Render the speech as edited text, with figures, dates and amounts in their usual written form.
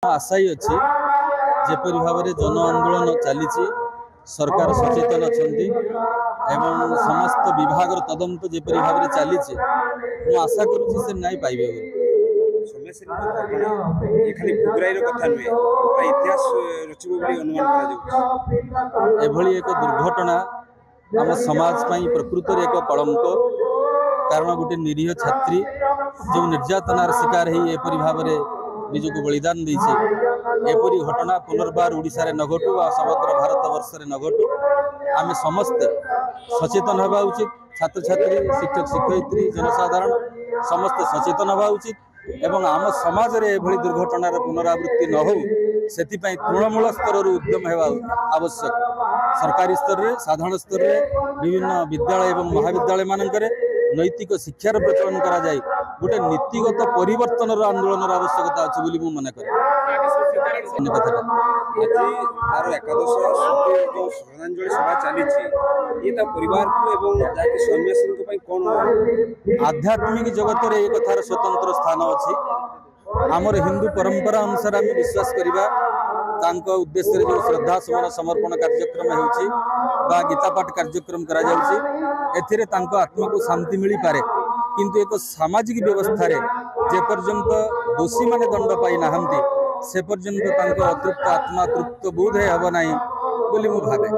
आशायी अच्छी जेपरी भाव में जन आंदोलन चली सरकार सचेतन अच्छा समस्त विभाग तदंत जेपरी भाव में चली आशा करुँच से न्याय पाइबे। एभली एक दुर्घटना आम समाज प्रकृत एक कलंक। कारण गोटे निरीह छात्री जो निर्यातनार शिकार हो एपरी भाव में निजक बलिदान देती एपरी घटना पुनर्बार ओडिशा रे न घटू आ समग्र भारत वर्ष रे न घटू आम समस्ते सचेतन हवा उचित। छात्र छात्री शिक्षक शिक्षयित्री जनसाधारण समस्ते सचेतन हवा उचित एवं आम समाज रे एभली दुर्घटनार पुनरावृत्ति न हो से तृणमूल स्तर उद्यम होगा आवश्यक। सरकारी स्तर रे साधारण स्तर रे विभिन्न विद्यालय एवं महाविद्यालय मानक नैतिक शिक्षार प्रचलन करा जाए गोटे नीतिगत परिवर्तन आंदोलन आवश्यकता अच्छी बोली मु मन करे। तार एकादश श्रद्धांजलि सभा चली परिवार को सन्यासी कौन आध्यात्मिक जगत रे एक कथार स्वतंत्र स्थान अच्छी। आमर हिंदू परंपरा अनुसार आम विश्वास करवा उद्देश्य जो श्रद्धा सुमन समर्पण कार्यक्रम हो गीता पाठ कार्यक्रम करा आत्मा को शांति मिल पारे किंतु एक सामाजिक व्यवस्था रे जे पर्यंत दोषी माने दंड पाई नाहंती से पर्यंत अतृप्त आत्मा तृप्त बोध हे हब नाही बोली मु भावे।